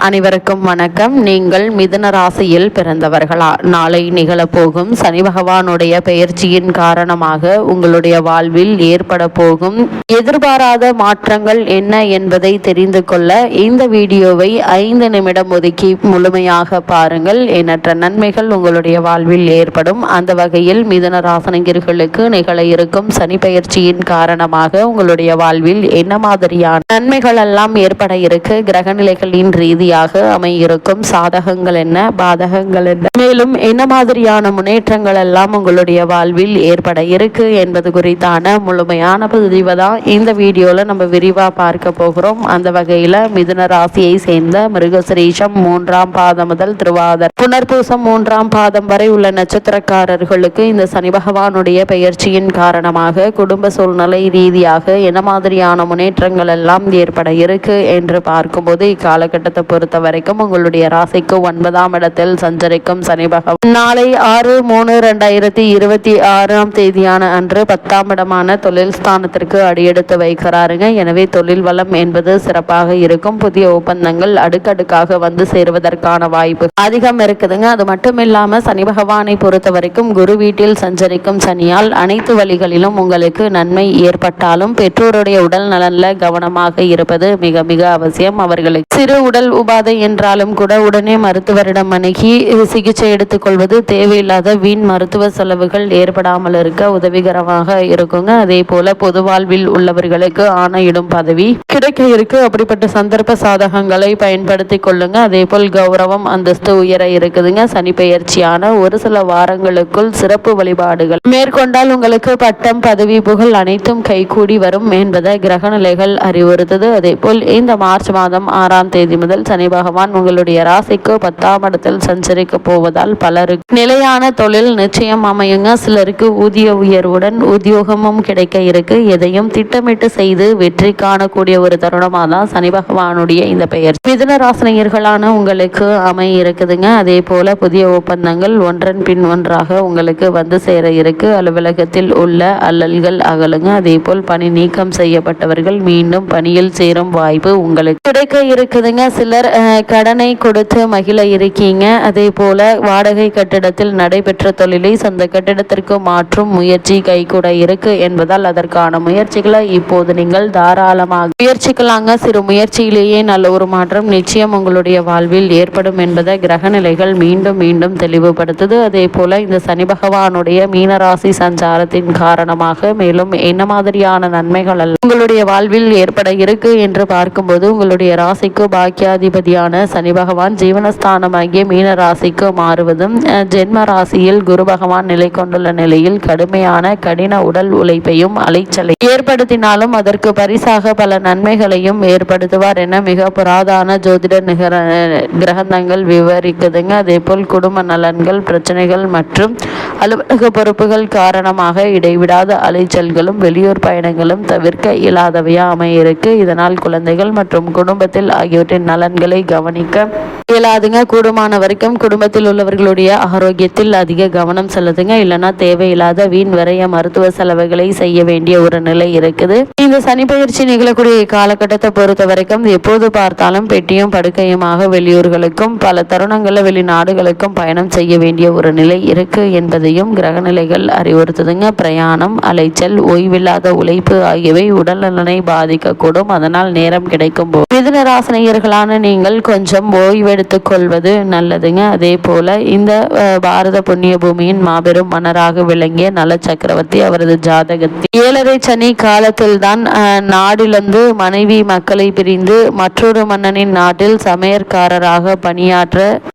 அனைவருக்கும் வணக்கம். நீங்கள் மிதுன ராசியில் பிறந்தவர்களா? நாளை நிகழப்போகும் சனி பகவானுடைய பெயர்ச்சியின் காரணமாக உங்களுடைய வாழ்வில் ஏற்பட போகும் எதிர்பாராத மாற்றங்கள் என்ன என்பதை தெரிந்து கொள்ள இந்த வீடியோவை 5 நிமிடம் ஒதுக்கி முழுமையாக பாருங்கள். எண்ணற்ற நன்மைகள் உங்களுடைய வாழ்வில் ஏற்படும். அந்த வகையில் மிதுன ராசினியர்களுக்கு நிகழ இருக்கும் சனி பெயர்ச்சியின் காரணமாக உங்களுடைய வாழ்வில் என்ன மாதிரியான நன்மைகள் எல்லாம் ஏற்பட இருக்கு, கிரகநிலைகளின் ரீதியாக அமையிருக்கும் சாதகங்கள் என்ன, பாதகங்கள் என்ன, மேலும் என்ன மாதிரியான முன்னேற்றங்கள் எல்லாம் உங்களுடைய வாழ்வில் ஏற்பட இருக்கு என்பது குறித்தான முழுமையான பதிவை தான் இந்த வீடியோல நம்ம விரிவா பார்க்க போகிறோம். அந்த வகையில மிதுன ராசியை சேர்ந்த மிருகசிரீஷம் 3ஆம் பாதம் முதல் திருவாதிரை புனர்பூசம் 3ஆம் பாதம் வரை உள்ள நட்சத்திரக்காரர்களுக்கு இந்த சனி பகவானுடைய பெயர்ச்சியின் காரணமாக குடும்ப சூழ்நிலை ரீதியாக என்ன மாதிரியான முன்னேற்றங்கள் எல்லாம் ஏற்பட இருக்கு என்று பார்க்கும்போது இக்காலகட்டத்தை பொறுத்த வரைக்கும் உங்களுடைய ராசிக்கு 9ஆம் இடத்தில் சஞ்சரிக்கும் சனி பகவான் நாளை 6/3/2026 தேதியான அன்று 10ஆம் இடமான தொழில் ஸ்தானத்திற்கு அடியெடுத்து வைக்கிறாருங்க. எனவே தொழில் வளம் என்பது சிறப்பாக இருக்கும். புதிய ஒப்பந்தங்கள் அடுக்கடுக்காக வந்து சேருவதற்கான வாய்ப்பு அதிகம் இருக்குதுங்க. அது மட்டும் இல்லாம சனி பகவானை பொறுத்த வரைக்கும் குரு வீட்டில் சஞ்சரிக்கும் சனியால் அனைத்து வழிகளிலும் உங்களுக்கு நன்மை ஏற்பட்டாலும் பெற்றோருடைய உடல் நலன்ல கவனமாக இருப்பது மிக மிக அவசியம். அவர்களுக்கு சிறு உடல் உபாதை என்றாலும் கூட உடனே மருத்துவரிடம் அணுகி சிகிச்சை எடுத்துக் கொள்வது தேவையில்லாத வீண் மருத்துவ செலவுகள் ஏற்படாமல் இருக்க உதவிகரமாக இருக்குங்க. அதே போல பொது வாழ்வில் உள்ளவர்களுக்கு ஆணையிடும் பதவி கிடைக்க இருக்கு. அப்படிப்பட்ட சந்தர்ப்ப சாதகங்களை பயன்படுத்தி கொள்ளுங்க. அதே போல் கௌரவம் அந்தஸ்து உயர இருக்குதுங்க. சனி பெயர்ச்சியான ஒரு சில வாரங்களுக்குள் சிறப்பு வழிபாடுகள் மேற்கொண்டால் உங்களுக்கு பட்டம் பதவி புகழ் அனைத்தும் கைகூடி வரும் என்பதை கிரகநிலைகள் அறிவுறுத்தது. அதே போல் இந்த மார்ச் மாதம் 6ஆம் தேதி முதல் சனி பகவான் உங்களுடைய ராசிக்கு 10ஆம் இடத்தில் சஞ்சரிக்க போவதால் பலருக்கு நிலையான தொழில் நிச்சயம் அமையுங்க. சிலருக்கு ஊதிய உயர்வுடன் உத்தியோகமும் கிடைக்க இருக்கு. எதையும் திட்டமிட்டு செய்து வெற்றி காணக்கூடிய ஒரு தருணமாக தான் சனி பகவானுடைய இந்த பெயர் மிதுன ராசினியர்களான உங்களுக்கு அமைய இருக்குதுங்க. அதே போல புதிய ஒப்பந்தங்கள் ஒன்றன் பின் ஒன்றாக உங்களுக்கு வந்து சேர இருக்கு. அலுவலகத்தில் உள்ள அல்லல்கள் அகலுங்க. அதே போல் பணி நீக்கம் செய்யப்பட்டவர்கள் மீண்டும் பணியில் சேரும் வாய்ப்பு உங்களுக்கு கிடைக்க இருக்குதுங்க. சிலர் கடனை கொடுத்து மகிழ இருக்கீங்க. அதே போல வாடகை கட்டிடத்தில் நடைபெற்ற தொழிலை சொந்த கட்டிடத்திற்கு மாற்றும் முயற்சி கைகூட இருக்கு என்பதால் அதற்கான முயற்சிகளை இப்போது நீங்கள் தாராளமாக முயற்சிக்கலாங்க. சிறு முயற்சியிலேயே நல்ல ஒரு மாற்றம் நிச்சயம் உங்களுடைய வாழ்வில் ஏற்படும் என்பதை கிரகநிலைகள் மீண்டும் மீண்டும் தெளிவுபடுத்துது. அதே போல இந்த சனி பகவானுடைய மீனராசி சஞ்சாரத்தின் காரணமாக மேலும் என்ன மாதிரியான நன்மைகள் உங்களுடைய வாழ்வில் ஏற்பட இருக்கு என்று பார்க்கும்போது உங்களுடைய ராசிக்கு பாக்கியாதிபதியான சனி பகவான் ஜீவனஸ்தானமாகிய மீன ராசிக்கு மாறுவதும் ஜென்ம ராசியில் குரு பகவான் நிலை கொண்டுள்ள நிலையில் கடின உடல் உழைப்பையும் அலைச்சலை ஏற்படுத்தினாலும் அதற்கு பரிசாக பல நன்மைகளையும் ஏற்படுத்துவார் என மிக புராதான ஜோதிட கிரகங்கள் விவரிக்குதுங்க. அதே போல் குடும்ப நலன்கள் பிரச்சனைகள் மற்றும் அலுவலக பொறுப்புகள் காரணமாக இடைவிடாத அலைச்சல்களும் வெளியூர் பயணங்களும் தவிர்க்க இயலாதவையா அமையிருக்கு. இதனால் குழந்தைகள் மற்றும் குடும்பத்தில் ஆகியவற்றின் நலன்களை கவனிக்க இயலாதுங்க. கூடுமான வரைக்கும் குடும்பத்தில் உள்ளவர்களுடைய ஆரோக்கியத்தில் அதிக கவனம் செலுத்துங்க. இல்லைன்னா தேவையில்லாத வீண் வரைய மருத்துவ செலவுகளை செய்ய வேண்டிய ஒரு நிலை இருக்குது. இந்த சனி பயிற்சி நிகழக்கூடிய காலகட்டத்தை பொறுத்த வரைக்கும் எப்போது பார்த்தாலும் பெட்டியும் படுக்கையுமாக வெளியூர்களுக்கும் பல தருணங்களில் வெளிநாடுகளுக்கும் பயணம் செய்ய வேண்டிய ஒரு நிலை இருக்கு என்பதையும் கிரகநிலைகள் அறிவுறுத்துதுங்க. பிரயாணம் அலைச்சல் ஓய்வில்லாத உழைப்பு ஆகியவை உடல் நலனை பாதிக்கக்கூடும். அதனால் நேரம் கிடைக்கும் போது மிதுன ராசினியர்களான நீங்கள் கொஞ்சம் ஓய்வெடுத்துக் கொள்வது நல்லதுங்க. அதே போல இந்த பாரத புண்ணிய பூமியின் மாபெரும் மன்னராக விளங்கிய நல சக்கரவர்த்தி அவரது ஜாதகத்தில் 7.5 சனி காலத்தில் தான் நாடிலிருந்து மனைவி மக்களை பிரிந்து மற்றொரு மன்னனின் நாட்டில் சமையற்காரராக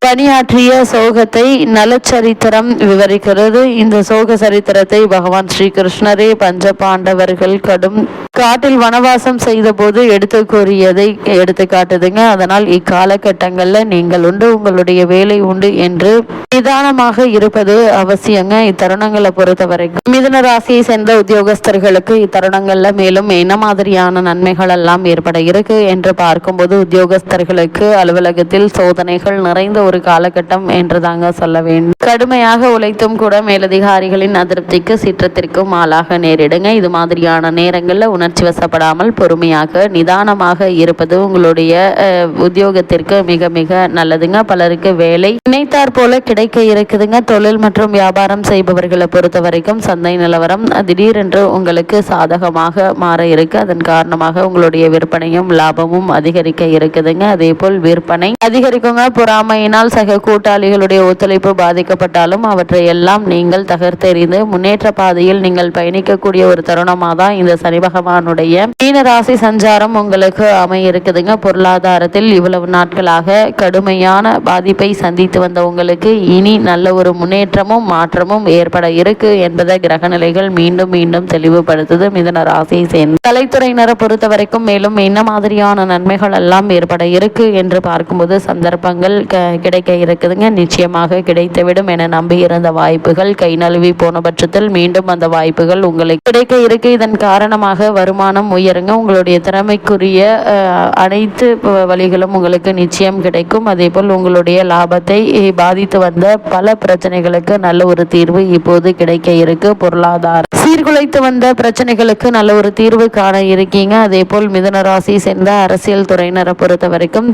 பணியாற்றிய சோகத்தை நலச்சரித்திரம் விவரிக்கிறது. இந்த சோக சரித்திரத்தை பகவான் ஸ்ரீ கிருஷ்ணரே பஞ்ச பாண்டவர்கள் கடும் காட்டில் வனவாசம் செய்த போது எடுத்து கூறியதை எடுத்து காட்டுதுங்க. அதனால் இக்காலகட்டங்கள்ல நீங்கள் உண்டு உங்களுடைய வேலை உண்டு என்று நிதானமாக இருப்பது அவசியங்க. இத்தருணங்களை பொறுத்த வரைக்கும் மிதுன ராசியை சேர்ந்த உத்தியோகஸ்தர்களுக்கு இத்தருணங்கள்ல மேலும் என்ன மாதிரியான நன்மைகள் எல்லாம் ஏற்பட இருக்கு என்று பார்க்கும்போது உத்தியோகஸ்தர்களுக்கு அலுவலகத்தில் சோதனைகள் நிறைந்த ஒரு காலகட்டம் என்று தாங்க சொல்ல வேண்டும். கடுமையாக உழைத்தும் கூட மேலதிகாரிகளின் அதிருப்திக்கு சீற்றத்திற்கும் ஆளாக நேரிடுங்க. இது மாதிரியான நேரங்கள்ல உணர்ச்சி வசப்படாமல் பொறுமையாக நிதானமாக இருப்பது உங்களுடைய உத்தியோகத்திற்கு மிக மிக நல்லதுங்க. பலருக்கு வேலை நினைத்தாற் போல கிடைக்க இருக்குதுங்க. தொழில் மற்றும் வியாபாரம் செய்பவர்களை பொறுத்த வரைக்கும் சந்தை நிலவரம் திடீரென்று உங்களுக்கு சாதகமாக மாற இருக்கு. அதன் காரணமாக உங்களுடைய விற்பனையும் லாபமும் அதிகரிக்க இருக்குதுங்க. அதே போல் விற்பனை அதிகரிக்குங்க. பொறாமையினால் சக கூட்டாளிகளுடைய ஒத்துழைப்பு பாதிக்கப்பட்டாலும் அவற்றை எல்லாம் நீங்கள் தகர்த்தெறிந்து முன்னேற்ற பாதையில் நீங்கள் பயணிக்கக்கூடிய ஒரு தருணமாக தான் இந்த சனி பகவானுடைய மீன ராசி சஞ்சாரம் உங்களுக்கு அமைய இருக்குதுங்க. பொருளாதாரத்தில் இவ்வளவு நாட்களாக கடுமையான பாதிப்பை சந்தித்து வந்த உங்களுக்கு இனி நல்ல ஒரு முன்னேற்றமும் மாற்றமும் ஏற்பட இருக்கு என்பதை கிரக நிலைகள் மீண்டும் மீண்டும் தெளிவுபடுத்துது. மிதுன ராசியை சேர்ந்த கலைத்துறையினரை பொறுத்த வரைக்கும் மேலும் என்ன மாதிரியான நன்மைகள் எல்லாம் ஏற்பட இருக்கு என்று பார்க்கும்போது சந்தர்ப்பங்கள் கிடைக்க இருக்குதுங்க. நிச்சயமாக கிடைத்துவிடும் என நம்பி இருந்த வாய்ப்புகள் கை நழுவி போன பட்சத்தில் மீண்டும் அந்த வாய்ப்புகள் உங்களுக்கு கிடைக்க இருக்கு. இதன் காரணமாக வருமானம் உயருங்க. உங்களுடைய திறமைக்குரிய அனைத்து வழிகளும் உங்களுக்கு நிச்சயம் கிடைக்கும். அதே போல் உங்களுடைய லாபத்தை பாதித்து வந்த பல பிரச்சனைகளுக்கு நல்ல ஒரு தீர்வு இப்போது கிடைக்க இருக்கு. பொருளாதார சீர்குலைத்து வந்த பிரச்சனைகளுக்கு நல்ல ஒரு தீர்வு காண இருக்கீங்க. அதே போல் மிதுன ராசி சேர்ந்த அரசியல் துறையினரை பொறுத்த வரைக்கும்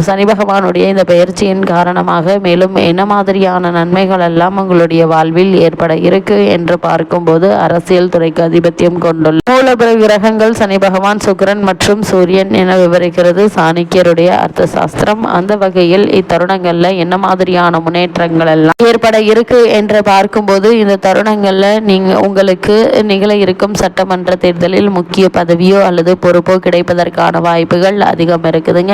சனி பகவானுடைய இந்த பயிற்சியின் காரணமாக மேலும் என்ன மாதிரியான நன்மைகள் எல்லாம் உங்களுடைய வாழ்வில் ஏற்பட இருக்கு என்று பார்க்கும்போது அரசியல் துறைக்கு அதிபத்தியம் கொண்டுள்ள மூலபுர கிரகங்கள் சனி பகவான், சுக்கிரன் மற்றும் சூரியன் என விவரிக்கிறது சாணக்கியருடைய அர்த்த சாஸ்திரம். அந்த வகையில் இத்தருணங்கள்ல என்ன மாதிரியான முன்னேற்றங்கள் எல்லாம் ஏற்பட இருக்கு என்று பார்க்கும்போது இந்த தருணங்கள்ல நீங்க உங்களுக்கு நிகழ இருக்கும் சட்டமன்ற தேர்தலில் முக்கிய பதவியோ அல்லது பொறுப்போ கிடைப்பதற்கான வாய்ப்புகள் அதிகம் இருக்குதுங்க.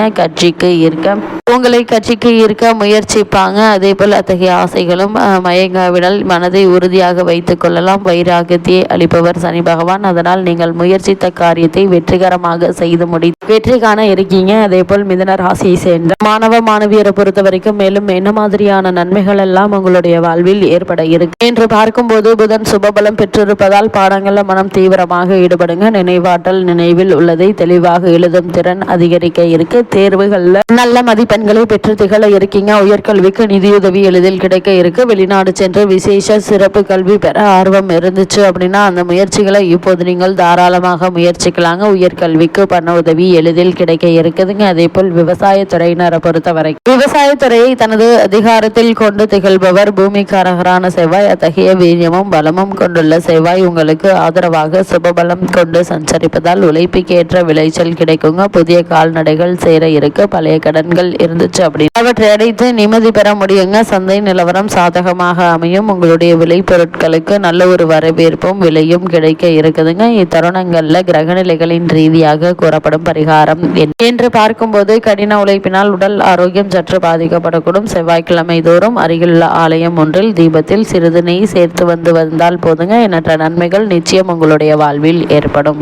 உங்களை கட்சிக்கு ஈர்க்க முயற்சிப்பாங்க. அதே போல் அத்தகைய ஆசைகளும் மயங்காவிடல் மனதை உறுதியாக வைத்துக் கொள்ளலாம். வைராகியத்தை அளிப்பவர் சனி பகவான். அதனால் நீங்கள் முயற்சித்த காரியத்தை வெற்றிகரமாக செய்து வெற்றி காண இருக்கீங்க. அதே போல் மிதுன ராசியை சேர்ந்த மாணவ மாணவியரை பொறுத்த வரைக்கும் மேலும் என்ன மாதிரியான நன்மைகள் எல்லாம் உங்களுடைய வாழ்வில் ஏற்பட இருக்கு என்று பார்க்கும்போது புதன் சுபபலம் பெற்றிருப்பதால் பாடங்கள்ல மனம் தீவிரமாக ஈடுபடுங்க. நினைவாற்றல் நினைவில் உள்ளதை தெளிவாக எழுதும் திறன் அதிகரிக்க இருக்கு. தேர்வுகள்ல நல்ல மதிப்பெண்களை பெற்று திகழ இருக்கீங்க. உயர்கல்விக்கு நிதியுதவி எளிதில் கிடைக்க இருக்கு. வெளிநாடு சென்று விசேஷ சிறப்பு கல்வி பெற ஆர்வம் இருந்துச்சு அப்படின்னா அந்த முயற்சிகளை இப்போது நீங்கள் தாராளமாக முயற்சிக்கலாங்க. உயர்கல்விக்கு பண உதவி எளிதில் கிடைக்க இருக்குதுங்க. அதே போல் விவசாயத்துறையினரை பொறுத்தவரை விவசாயத்துறையை தனது அதிகாரத்தில் கொண்டு திகழ்பவர் பூமிக்காரகரான செவ்வாய். அத்தகைய வீரியமும் பலமும் கொண்டுள்ள செவ்வாய் உங்களுக்கு ஆதரவாக சுபபலம் கொண்டு சஞ்சரிப்பதால் உழைப்புக்கேற்ற விளைச்சல் கிடைக்குங்க. புதிய கால்நடைகள் சேர இருக்கு. பழைய கடன்கள் இருந்துச்சு அப்படின்னு அவற்றை அடைத்து நிம்மதி பெற முடியுங்க. சந்தை நிலவரம் சாதகமாக அமையும். உங்களுடைய விலை பொருட்களுக்கு நல்ல ஒரு வரவேற்பும் விலையும் கிடைக்க இருக்குதுங்க. இத்தருணங்கள்ல கிரகநிலைகளின் ரீதியாக கூறப்படும் பரிகாரம் என்று பார்க்கும்போது கடின உழைப்பினால் உடல் ஆரோக்கியம் சற்று பாதிக்கப்படக்கூடும். செவ்வாய்க்கிழமை தோறும் அருகிலுள்ள ஆலயம் ஒன்றில் தீபத்தில் சிறிது நெய் சேர்த்து வந்தால் போதுங்க. எண்ணற்ற நன்மைகள் நிச்சயம் உங்களுடைய வாழ்வில் ஏற்படும்.